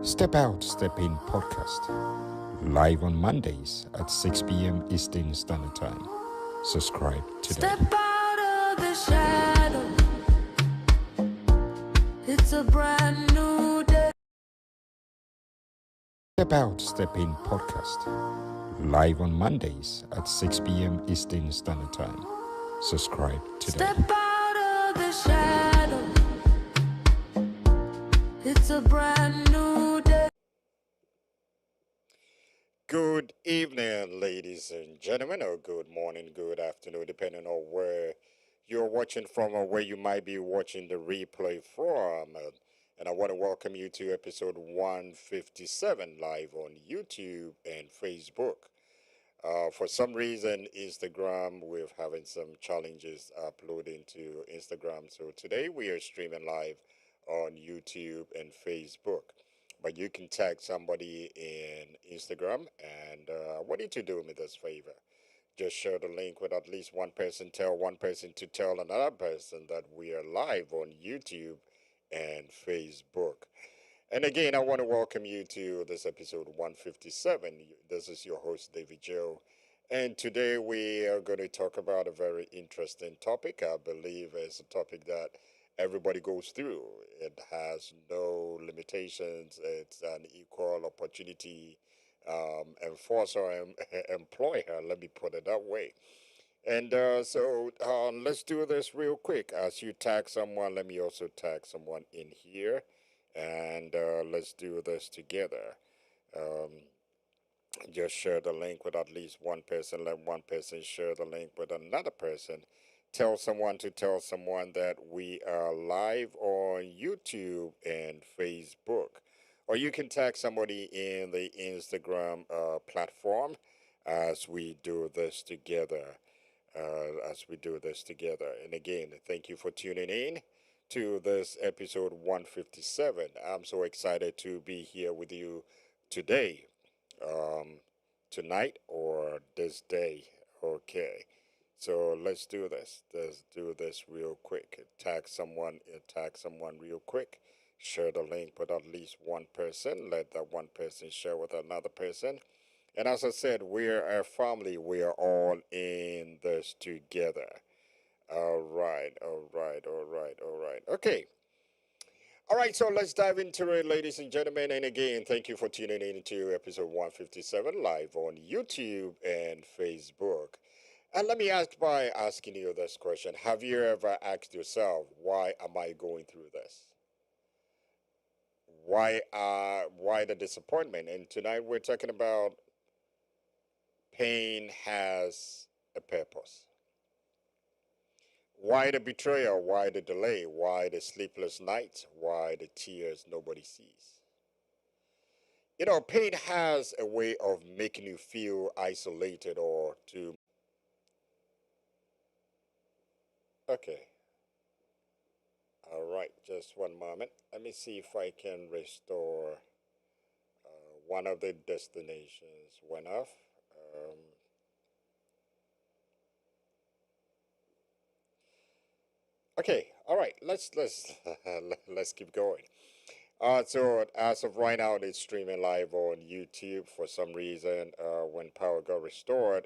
Step Out, Step In podcast. Live on Mondays at 6 p.m. Eastern Standard Time. Subscribe today. Step out of the shadow. It's a brand new day. Step Out, Step In podcast. Live on Mondays at 6 p.m. Eastern Standard Time. Subscribe today. Step out of the shadow. It's a brand new day. Good evening, ladies and gentlemen, or good morning, good afternoon, depending on where you're watching from or where you might be watching the replay from. And I want to welcome you to episode 157 live on YouTube and Facebook. For some reason, Instagram, we're having some challenges uploading to Instagram. So today we are streaming live on YouTube and Facebook. But you can tag somebody in Instagram, and I want you to do me this favor. Just share the link with at least one person. Tell one person to tell another person that we are live on YouTube and Facebook. And again, I want to welcome you to this episode 157. This is your host, David Joe. And today we are going to talk about a very interesting topic. I believe it's a topic that everybody goes through. It has no limitations. It's an equal opportunity enforcer and employer. Let me put it that way. And so let's do this real quick. As you tag someone, let me also tag someone in here. And let's do this together. Just share the link with at least one person. Let one person share the link with another person. Tell someone to tell someone that we are live on YouTube and Facebook. Or you can tag somebody in the Instagram platform as we do this together. And again, thank you for tuning in to this episode 157. I'm so excited to be here with you today, tonight, or this day. Okay. So let's do this. Let's do this real quick. Tag someone real quick. Share the link with at least one person. Let that one person share with another person. And as I said, we're a family. We are all in this together. All right. Okay. All right, so let's dive into it, ladies and gentlemen. And again, thank you for tuning in to episode 157 live on YouTube and Facebook. And let me ask by asking you this question. Have you ever asked yourself, why am I going through this? Why the disappointment? And tonight we're talking about pain has a purpose. Why the betrayal? Why the delay? Why the sleepless nights? Why the tears nobody sees? You know, pain has a way of making you feel isolated or to... Okay. All right, just one moment. Let me see if I can restore one of the destinations went off. Okay, all right. Let's let's keep going. So as of right now, it's streaming live on YouTube. For some reason, when power got restored,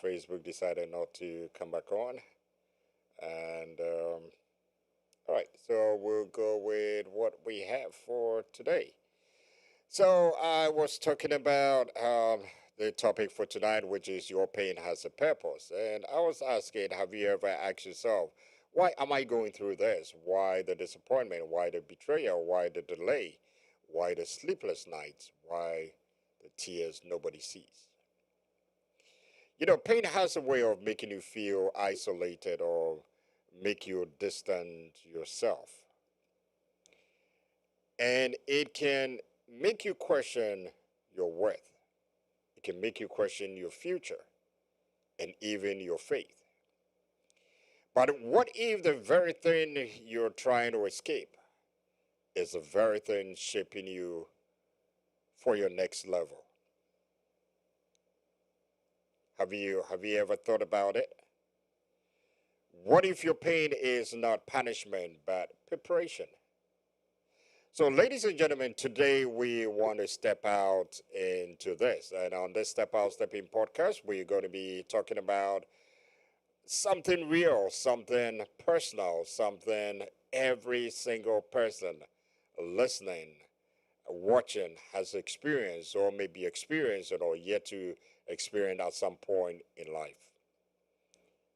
Facebook decided not to come back on, and all right, so we'll go with what we have for today. So I was talking about the topic for tonight, which is your pain has a purpose. And I was asking, have you ever asked yourself, why am I going through this? Why the disappointment? Why the betrayal? Why the delay? Why the sleepless nights? Why the tears nobody sees? You know, pain has a way of making you feel isolated or make you distant yourself. And it can make you question your worth. It can make you question your future and even your faith. But what if the very thing you're trying to escape is the very thing shaping you for your next level? Have you ever thought about it? What if your pain is not punishment but preparation? So, ladies and gentlemen, today we want to step out into this. And on this Step Out, Step In podcast, we're going to be talking about something real, something personal, something every single person listening, watching has experienced or maybe experienced it or yet to experience at some point in life.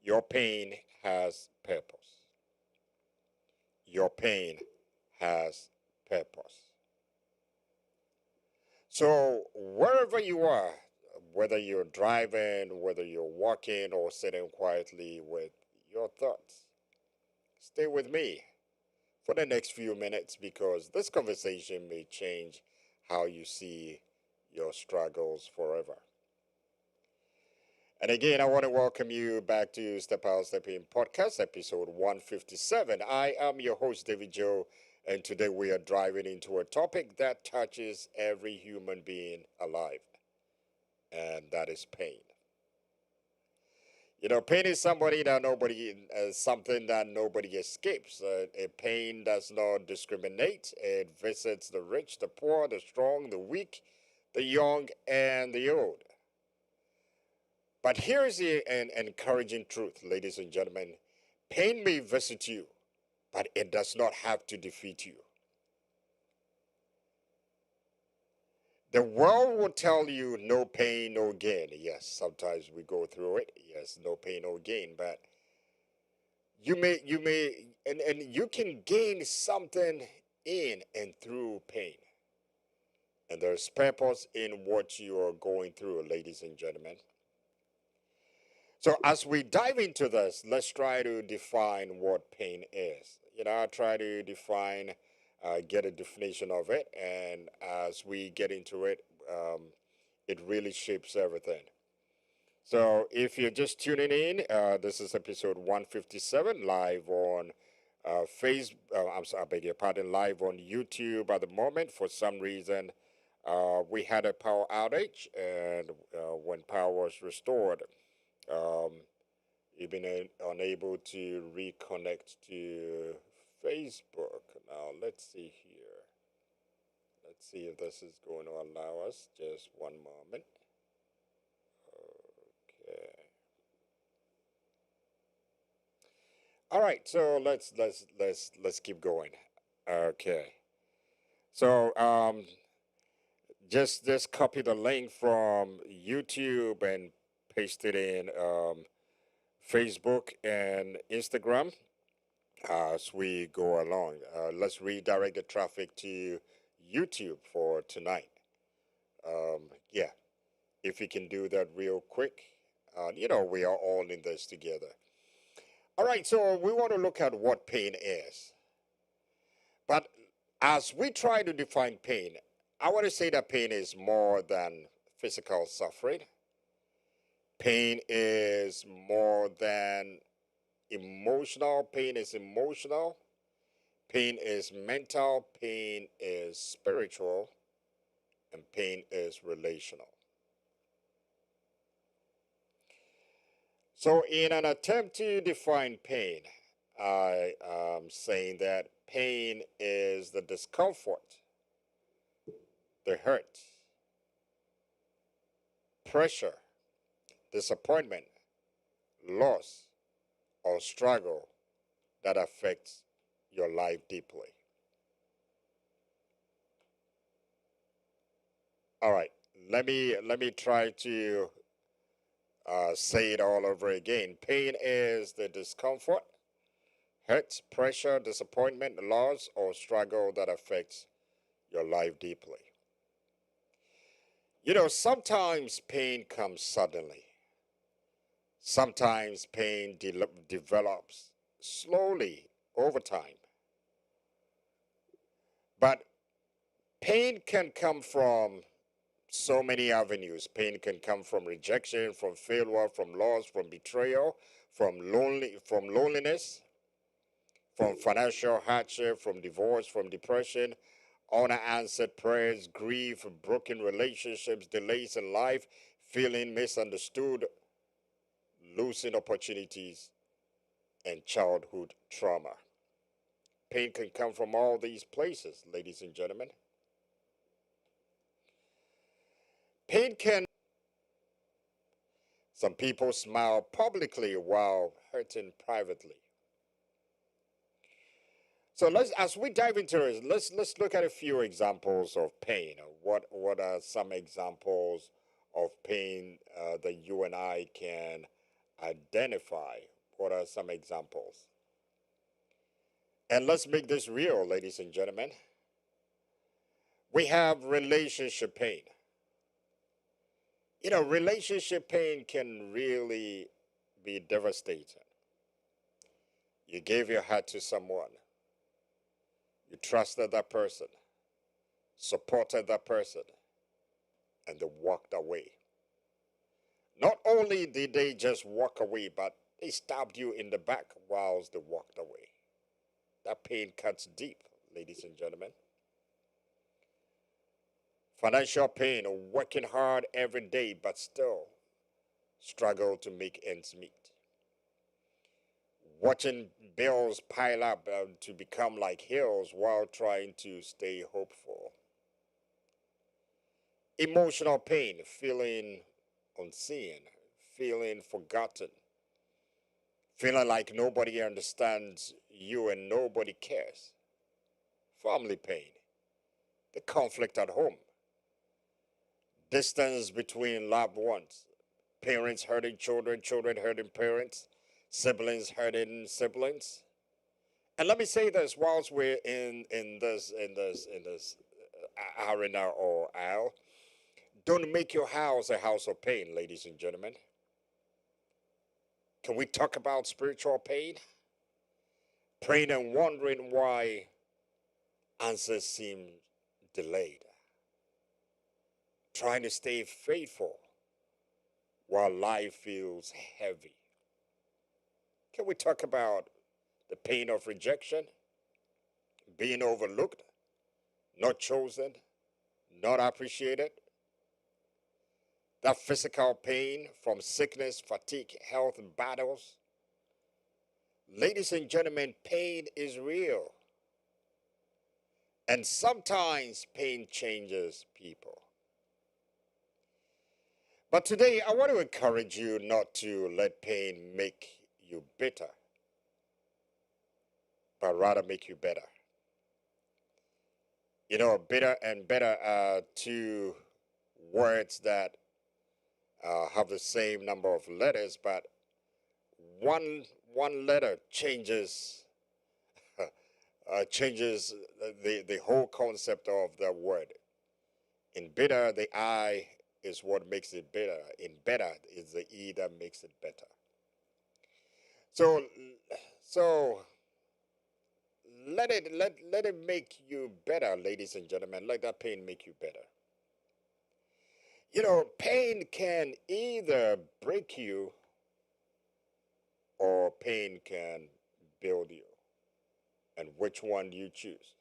Your pain has purpose. Your pain has purpose. So, wherever you are, whether you're driving, whether you're walking, or sitting quietly with your thoughts, stay with me for the next few minutes because this conversation may change how you see your struggles forever. And again, I want to welcome you back to Step Out, Step In podcast, episode 157. I am your host, David Joe, and today we are driving into a topic that touches every human being alive, and that is pain. You know, pain is something that nobody escapes. A pain does not discriminate. It visits the rich, the poor, the strong, the weak, the young, and the old. But here's an encouraging truth, ladies and gentlemen. Pain may visit you, but it does not have to defeat you. The world will tell you no pain, no gain. Yes, sometimes we go through it. Yes, no pain, no gain. But and you can gain something in and through pain. And there's purpose in what you are going through, ladies and gentlemen. So as we dive into this, let's try to define what pain is. You know, I'll try to get a definition of it, and as we get into it, it really shapes everything. So if you're just tuning in, this is episode 157 live on I'm sorry, I beg your pardon, live on YouTube at the moment. For some reason, we had a power outage, and when power was restored, um, you've been unable to reconnect to Facebook. Now, let's see here. Let's see if this is going to allow us. Just one moment. Okay. All right, so let's keep going. Okay. So just copy the link from YouTube and paste it in Facebook and Instagram as we go along. Let's redirect the traffic to YouTube for tonight. Yeah, if you can do that real quick, we are all in this together. All right, so we want to look at what pain is. But as we try to define pain, I want to say that pain is more than physical suffering. Pain is more than emotional. Pain is emotional. Pain is mental. Pain is spiritual. And pain is relational. So, in an attempt to define pain, I am saying that pain is the discomfort, the hurt, pressure, disappointment, loss, or struggle that affects your life deeply. All right, let me try to say it all over again. Pain is the discomfort, hurt, pressure, disappointment, loss, or struggle that affects your life deeply. You know, sometimes pain comes suddenly. Sometimes pain develops slowly over time. But pain can come from so many avenues. Pain can come from rejection, from failure, from loss, from betrayal, from loneliness, from financial hardship, from divorce, from depression, unanswered prayers, grief, broken relationships, delays in life, feeling misunderstood, losing opportunities, and childhood trauma. pain can come from all these places, ladies and gentlemen. Pain can. Some people smile publicly while hurting privately. So as we dive into it, let's look at a few examples of pain. What are some examples of pain that you and I can identify? What are some examples? And let's make this real, ladies and gentlemen. We have relationship pain. You know, relationship pain can really be devastating. You gave your heart to someone. You trusted that person, supported that person, and they walked away. Not only did they just walk away, but they stabbed you in the back whilst they walked away. That pain cuts deep, ladies and gentlemen. Financial pain, working hard every day, but still struggle to make ends meet. Watching bills pile up to become like hills while trying to stay hopeful. Emotional pain, feeling unseen, feeling forgotten, feeling like nobody understands you and nobody cares. Family pain, the conflict at home, distance between loved ones, parents hurting children, children hurting parents, siblings hurting siblings. And let me say this whilst we're in this arena or aisle. Don't make your house a house of pain, ladies and gentlemen. Can we talk about spiritual pain? Praying and wondering why answers seem delayed. Trying to stay faithful while life feels heavy. Can we talk about the pain of rejection? Being overlooked, not chosen, not appreciated? That physical pain from sickness, fatigue, health, and battles. Ladies and gentlemen, pain is real. And sometimes pain changes people. But today, I want to encourage you not to let pain make you bitter, but rather make you better. You know, bitter and better are two words that have the same number of letters, but one letter changes changes the whole concept of the word. In bitter, the I is what makes it bitter. In better is the E that makes it better. So let it make you better, ladies and gentlemen. Let that pain make you better. You know, pain can either break you or pain can build you. And which one do you choose?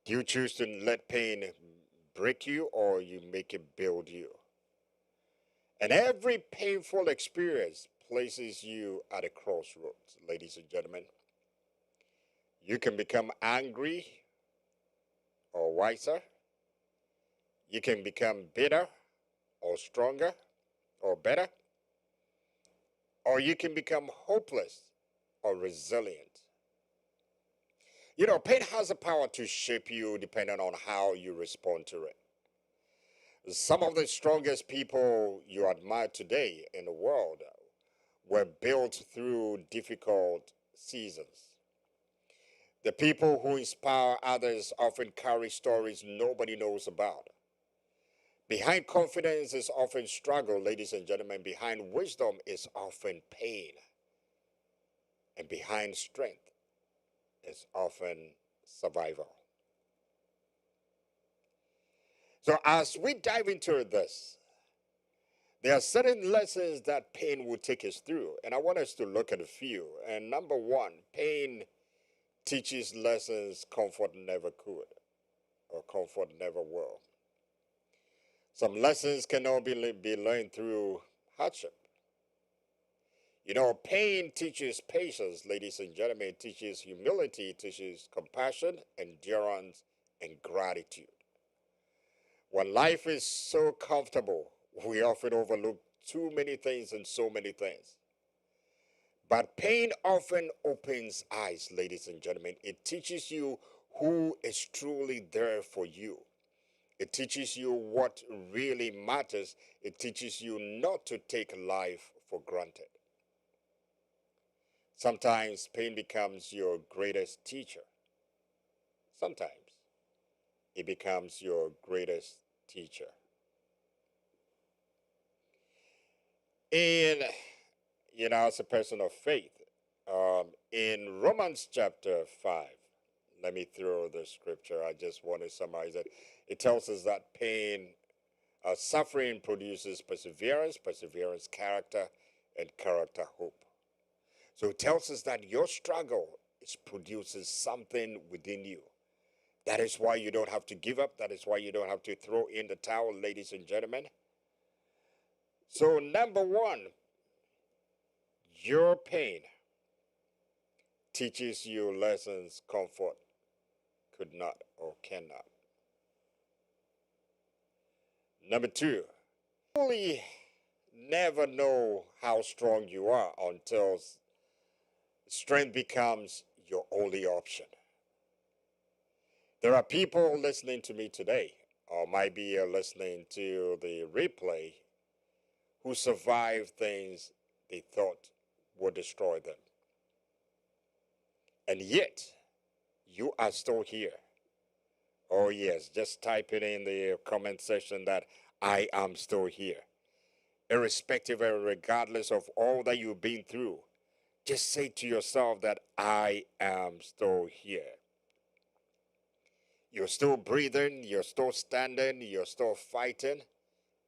Do you choose to let pain break you or you make it build you? And every painful experience places you at a crossroads, ladies and gentlemen. You can become angry or wiser. You can become bitter or stronger or better. Or you can become hopeless or resilient. You know, pain has the power to shape you depending on how you respond to it. Some of the strongest people you admire today in the world were built through difficult seasons. The people who inspire others often carry stories nobody knows about. Behind confidence is often struggle, ladies and gentlemen. Behind wisdom is often pain. And behind strength is often survival. So as we dive into this, there are certain lessons that pain will take us through. And I want us to look at a few. And number one, pain teaches lessons comfort never could or comfort never will. Some lessons can only be learned through hardship. You know, pain teaches patience, ladies and gentlemen. It teaches humility, it teaches compassion, endurance, and gratitude. When life is so comfortable, we often overlook too many things and so many things. But pain often opens eyes, ladies and gentlemen. It teaches you who is truly there for you. It teaches you what really matters. It teaches you not to take life for granted. Sometimes pain becomes your greatest teacher. Sometimes it becomes your greatest teacher. And, as a person of faith, in Romans chapter 5, let me throw the scripture. I just want to summarize it. It tells us that suffering produces perseverance, perseverance, character, and character, hope. So it tells us that your struggle produces something within you. That is why you don't have to give up. That is why you don't have to throw in the towel, ladies and gentlemen. So, number one, your pain teaches you lessons comfort could not or cannot. Number two, you really never know how strong you are until strength becomes your only option. There are people listening to me today, or might be listening to the replay, who survived things they thought would destroy them. And yet, you are still here. Oh yes, just type it in the comment section that I am still here. Irrespective and regardless of all that you've been through, just say to yourself that I am still here. You're still breathing, you're still standing, you're still fighting,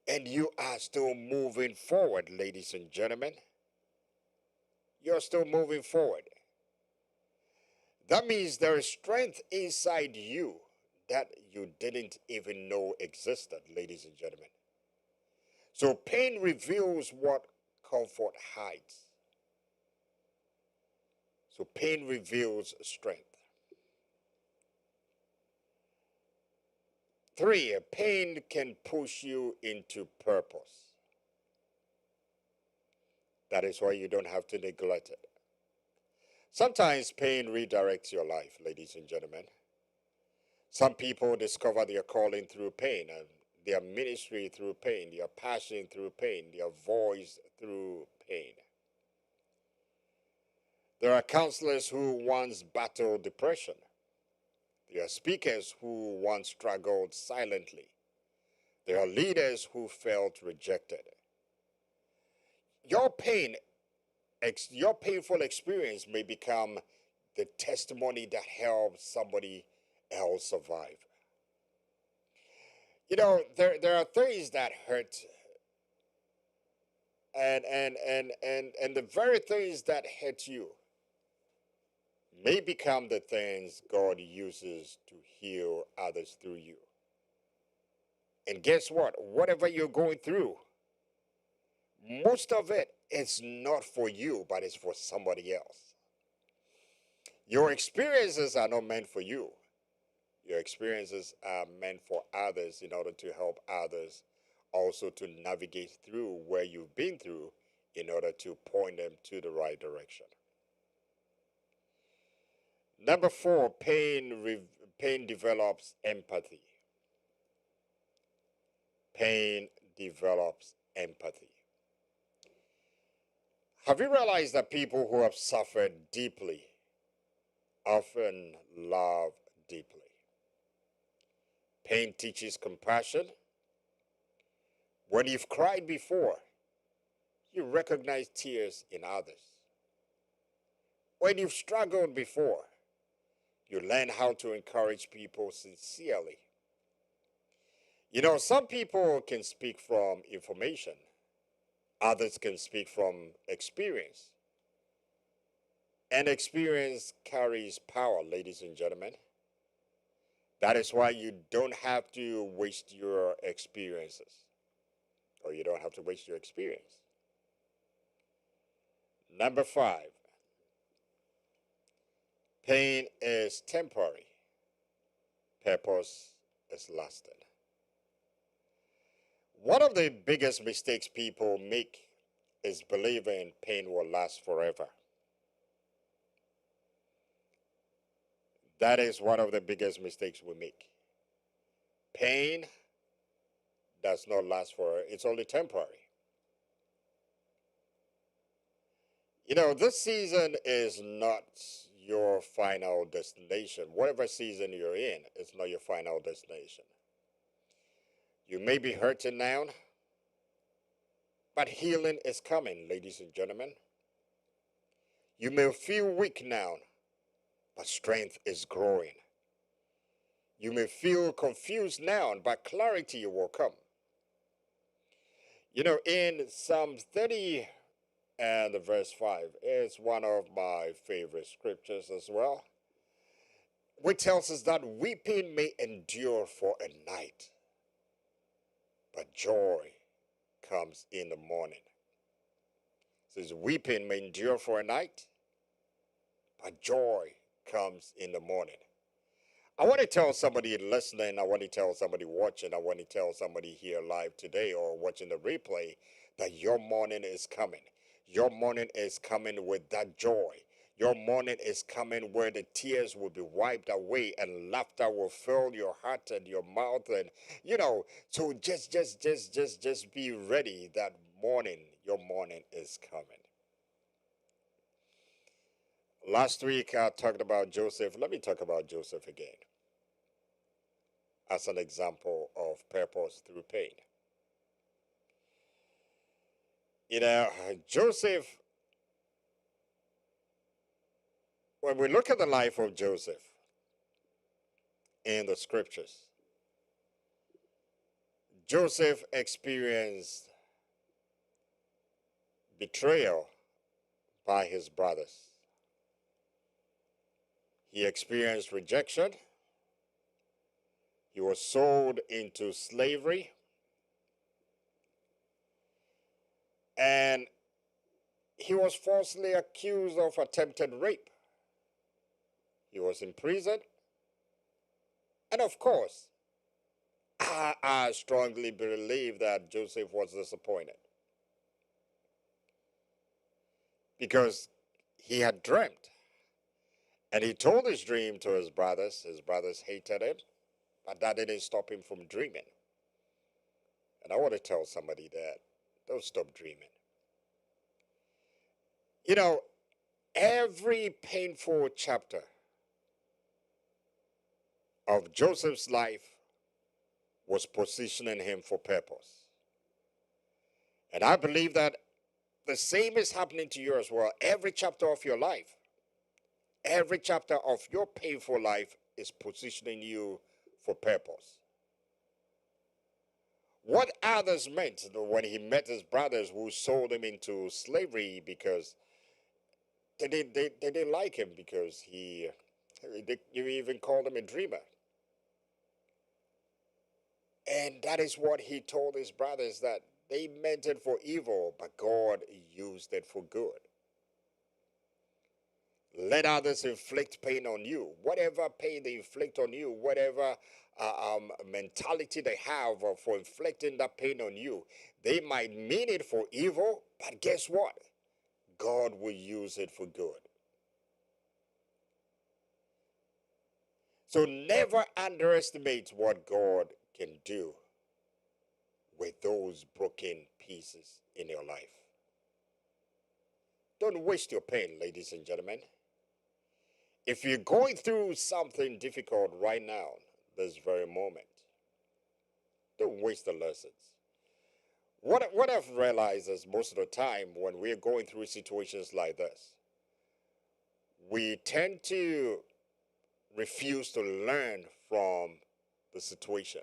and you are still moving forward, ladies and gentlemen. You're still moving forward. That means there is strength inside you that you didn't even know existed, ladies and gentlemen. So pain reveals what comfort hides. So pain reveals strength. 3, pain can push you into purpose. That is why you don't have to neglect it. Sometimes pain redirects your life, ladies and gentlemen. Some people discover their calling through pain, and their ministry through pain, their passion through pain, their voice through pain. There are counselors who once battled depression. There are speakers who once struggled silently. There are leaders who felt rejected. Your painful experience may become the testimony that helps somebody else survive. There are things that hurt, and the very things that hurt you may become the things God uses to heal others through you. And guess what? Whatever you're going through, most of it is not for you, but it's for somebody else. Your experiences are not meant for you. Your experiences are meant for others in order to help others also to navigate through where you've been through in order to point them to the right direction. Number 4, pain develops empathy. Pain develops empathy. Have you realized that people who have suffered deeply often love deeply? Pain teaches compassion. When you've cried before, you recognize tears in others. When you've struggled before, you learn how to encourage people sincerely. Some people can speak from information. Others can speak from experience. And experience carries power, ladies and gentlemen. That is why you don't have to waste your experiences. Or you don't have to waste your experience. Number 5, pain is temporary, purpose is lasting. One of the biggest mistakes people make is believing pain will last forever. That is one of the biggest mistakes we make. Pain does not last forever, it's only temporary. You know, this season is not your final destination. Whatever season you're in, it's not your final destination. You may be hurting now, but healing is coming, ladies and gentlemen. You may feel weak now, but strength is growing. You may feel confused now, but clarity will come. You know, in Psalm 30 and verse 5, it's one of my favorite scriptures as well, which tells us that weeping may endure for a night, but joy comes in the morning. It says, weeping may endure for a night, but joy comes in the morning. I want to tell somebody listening, I want to tell somebody watching, I want to tell somebody here live today or watching the replay that your morning is coming. Your morning is coming with that joy. Your morning is coming where the tears will be wiped away and laughter will fill your heart and your mouth. And, you know, so just be ready that morning. Your morning is coming. Last week I talked about Joseph. Let me talk about Joseph again as an example of purpose through pain. You know, Joseph, when we look at the life of Joseph in the scriptures, Joseph experienced betrayal by his brothers. He experienced rejection. He was sold into slavery. And he was falsely accused of attempted rape. He was imprisoned. And of course, I strongly believe that Joseph was disappointed. Because he had dreamt. And he told his dream to his brothers. His brothers hated him. But that didn't stop him from dreaming. And I want to tell somebody that don't stop dreaming. You know, every painful chapter of Joseph's life was positioning him for purpose. And I believe that the same is happening to you as well. Every chapter of your life, every chapter of your painful life is positioning you for purpose. What others meant when he met his brothers who sold him into slavery because they didn't like him because you even called him a dreamer. And that is what he told his brothers, that they meant it for evil, but God used it for good. Let others inflict pain on you. Whatever pain they inflict on you, whatever mentality they have for inflicting that pain on you, they might mean it for evil, but guess what? God will use it for good. So never underestimate what God can do with those broken pieces in your life. Don't waste your pain, ladies and gentlemen. If you're going through something difficult right now, this very moment, don't waste the lessons. What I've realized is most of the time when we're going through situations like this, we tend to refuse to learn from the situation.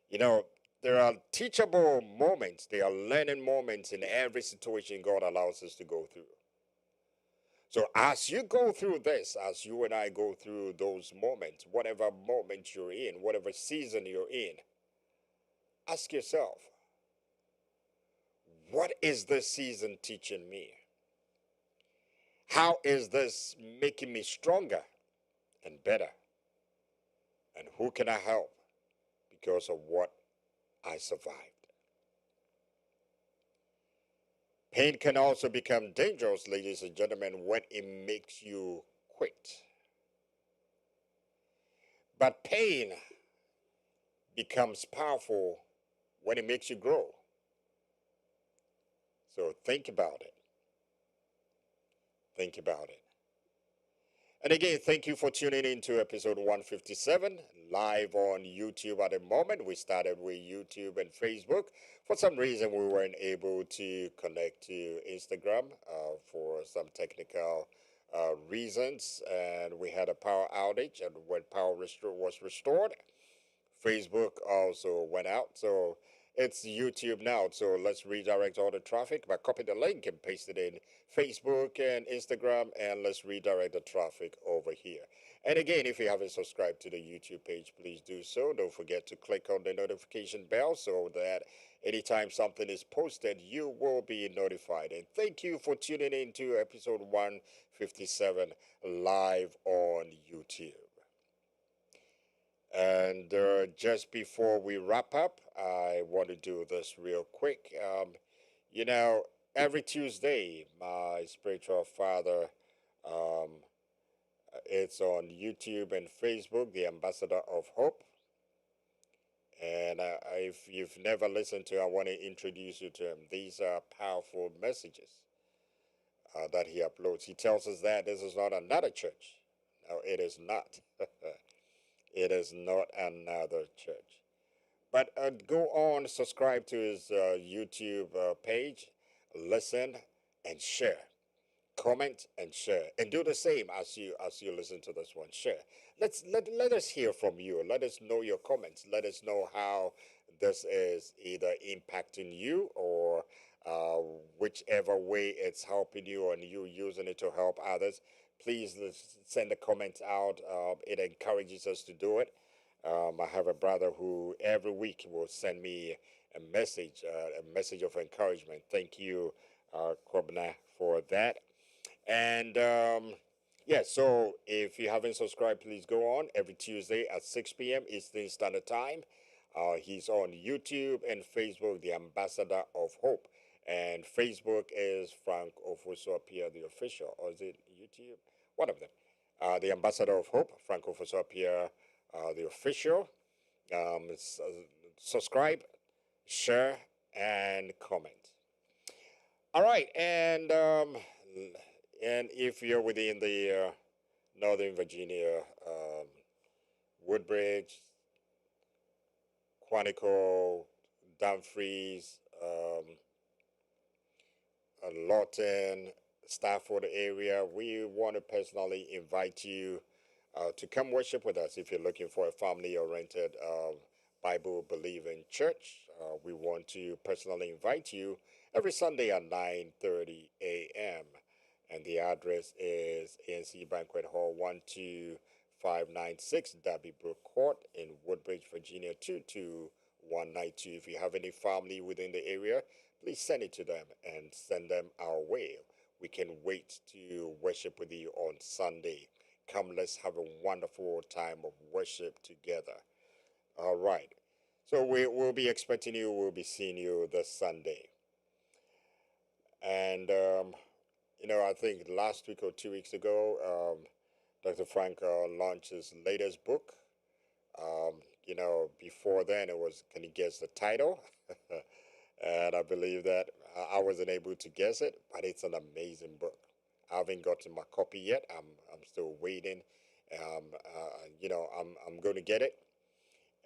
You know, there are teachable moments, there are learning moments in every situation God allows us to go through. So as you go through this, as you and I go through those moments, whatever moment you're in, whatever season you're in, ask yourself, what is this season teaching me? How is this making me stronger and better? And who can I help because of what I survived? Pain can also become dangerous, ladies and gentlemen, when it makes you quit. But pain becomes powerful when it makes you grow. So think about it. Think about it. And again, thank you for tuning in to episode 157, live on YouTube at the moment. We started with YouTube and Facebook. For some reason, we weren't able to connect to Instagram for some technical reasons. And we had a power outage. And when power was restored, Facebook also went out. So it's YouTube now. So let's redirect all the traffic by copy the link and paste it in Facebook and Instagram, and let's redirect the traffic over here. And again, if you haven't subscribed to the YouTube page, please do so. Don't forget to click on the notification bell so that anytime something is posted, you will be notified. And thank you for tuning in to episode 157 live on YouTube. And just before we wrap up, I want to do this real quick. You know, every Tuesday, my spiritual father, um, it's on YouTube and Facebook, the Ambassador of Hope. And if you've never listened to, I want to introduce you to him. These are powerful messages that he uploads. He tells us that this is not another church. No, it is not. It is not another church. But go on, subscribe to his YouTube page, listen and share, comment and share, and do the same as you listen to this one. Share. Let us hear from you. Let us know your comments. Let us know how this is either impacting you or whichever way it's helping you and you using it to help others. Please send the comments out. It encourages us to do it. I have a brother who every week will send me a message of encouragement. Thank you, Kobna, for that. And yeah, so if you haven't subscribed, please go on every Tuesday at 6 p.m. Eastern Standard Time. He's on YouTube and Facebook, the Ambassador of Hope. And Facebook is Frank Ofusopia, the official, or is it YouTube? One of them. The Ambassador of Hope, Frank Ofusopia, the official. Subscribe, share, and comment. All right, and if you're within the Northern Virginia, Woodbridge, Quantico, Dumfries, Lawton, Stafford area, we want to personally invite you to come worship with us if you're looking for a family-oriented Bible-believing church. We want to personally invite you every Sunday at 9:30 a.m. And the address is ANC Banquet Hall 12596 Darby Brook Court in Woodbridge, Virginia 22192. If you have any family within the area, please send it to them and send them our way. We can wait to worship with you on Sunday. Come, let's have a wonderful time of worship together. All right. So we'll be expecting you. We'll be seeing you this Sunday. And, I think last week or 2 weeks ago, Dr. Frank launched his latest book. Before then it was, can you guess the title? And I believe that I wasn't able to guess it, but it's an amazing book. I haven't gotten my copy yet. I'm still waiting. I'm going to get it.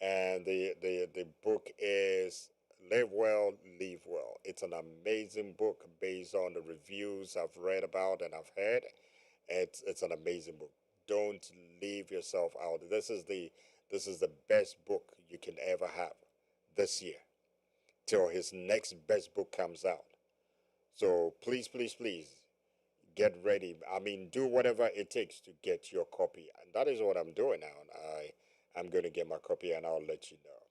And the book is Live Well, Live Well. It's an amazing book based on the reviews I've read about and I've heard. It's an amazing book. Don't leave yourself out. This is the best book you can ever have this year till his next best book comes out. So please, please, please get ready. I mean, do whatever it takes to get your copy. And that is what I'm doing now. I'm going to get my copy and I'll let you know.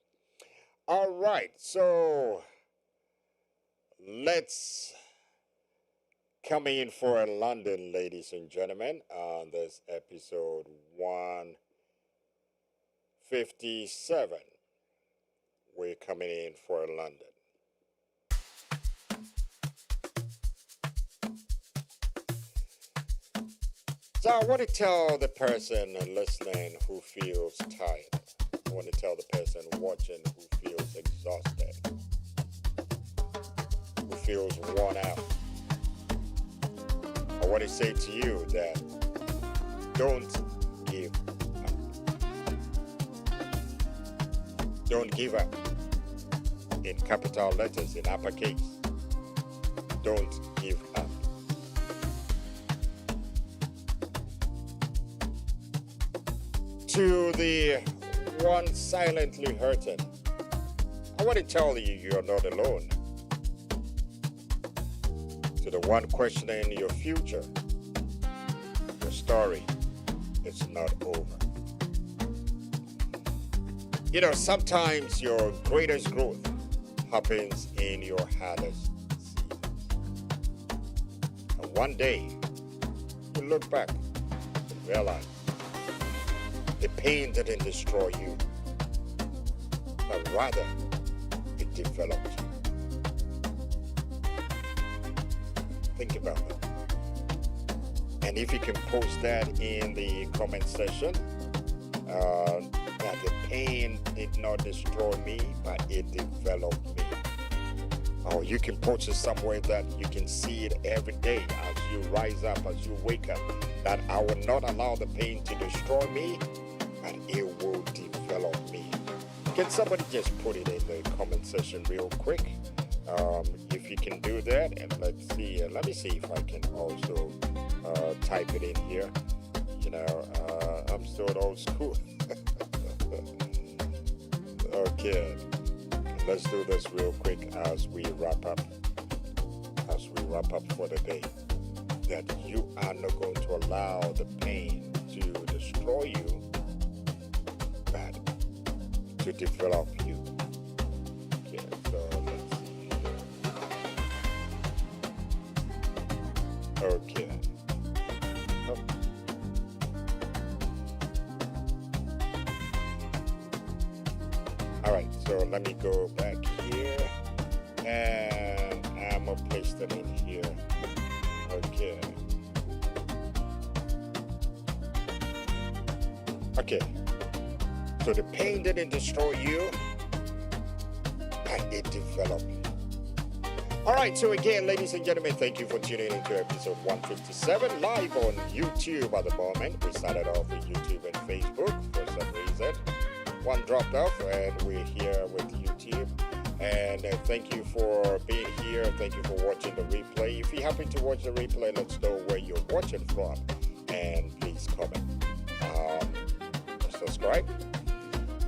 All right. So let's coming in for London, ladies and gentlemen, on this episode 157. We're coming in for London. So I want to tell the person listening who feels tired. I want to tell the person watching who feels exhausted, who feels worn out. I want to say to you that don't give up. Don't give up. In capital letters, in uppercase. Don't give up. To the one silently hurting, I want to tell you you're not alone. To the one questioning your future, your story is not over. You know, sometimes your greatest growth happens in your hardest seasons. And one day, you look back and realize the pain didn't destroy you, but rather it developed you. Think about that. And if you can post that in the comment section, that the pain did not destroy me, but it developed me. Or you can post it somewhere that you can see it every day as you rise up, as you wake up, that I will not allow the pain to destroy me, but it will develop me. Can somebody just put it in the comment section real quick? If you can do that, and let's see. Let me see if I can also type it in here. You know, I'm still old school. Okay, let's do this real quick as we wrap up. As we wrap up for the day, that you are not going to allow the pain to destroy you, but to develop you. Okay, so let's see here. Okay. Oh. All right, so let me go back here, and I'm gonna place them in here. Okay. Okay. So the pain didn't destroy you, but it developed you. All right, so again, ladies and gentlemen, thank you for tuning into episode 157, live on YouTube at the moment. We started off with YouTube and Facebook for some reason. One dropped off, and we're here with YouTube. And thank you for being here. Thank you for watching the replay. If you happen to watch the replay, let's know where you're watching from. And please comment. Subscribe.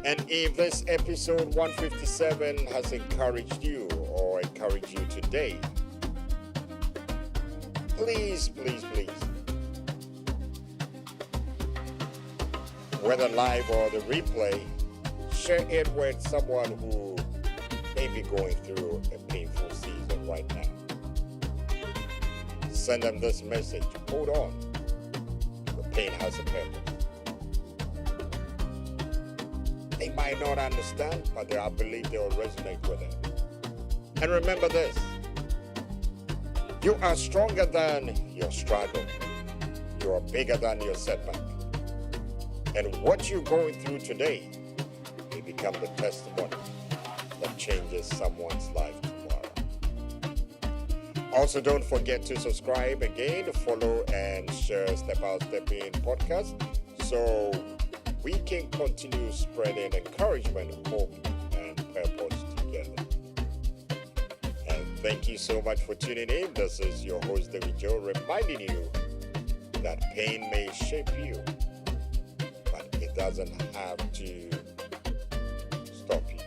And if this episode 157 has encouraged you or encouraged you today, please, please, please, whether live or the replay, share it with someone who may be going through a painful season right now. Send them this message. Hold on. The pain has a purpose. They might not understand, but I believe they will resonate with it. And remember this. You are stronger than your struggle. You are bigger than your setback. And what you're going through today may become the testimony that changes someone's life tomorrow. Also, don't forget to subscribe again, follow, and share Step Out, Step In podcast so we can continue spreading encouragement, hope, and purpose together. And thank you so much for tuning in. This is your host, David Joe, reminding you that pain may shape you, but it doesn't have to stop you.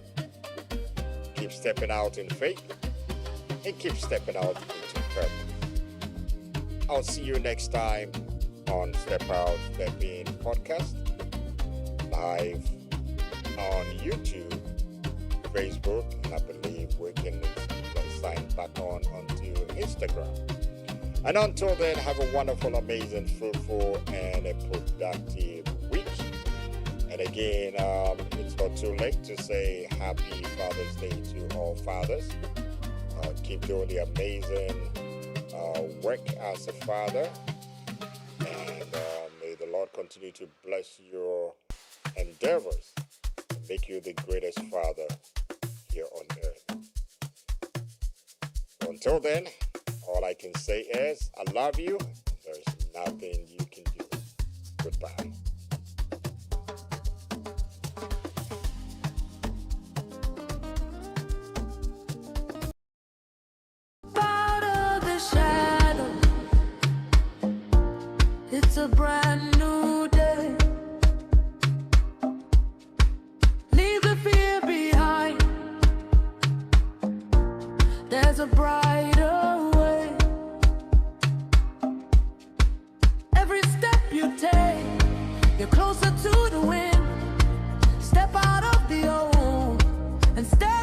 Keep stepping out in faith and keep stepping out into purpose. I'll see you next time on Step Out, Step In podcast, live on YouTube, Facebook, and I believe we can sign back on onto Instagram. And until then, have a wonderful, amazing, fruitful, and a productive week. And again, it's not too late to say Happy Father's Day to all fathers. Keep doing the amazing work as a father. And may the Lord continue to bless your endeavors and make you the greatest father here on earth. Until then, all I can say is, I love you. There's nothing you can do. Goodbye. Out of the shadow, it's a brand new day. Leave the fear behind. There's a brighter way. Every step you take, you're closer to the wind. Step out of the old and step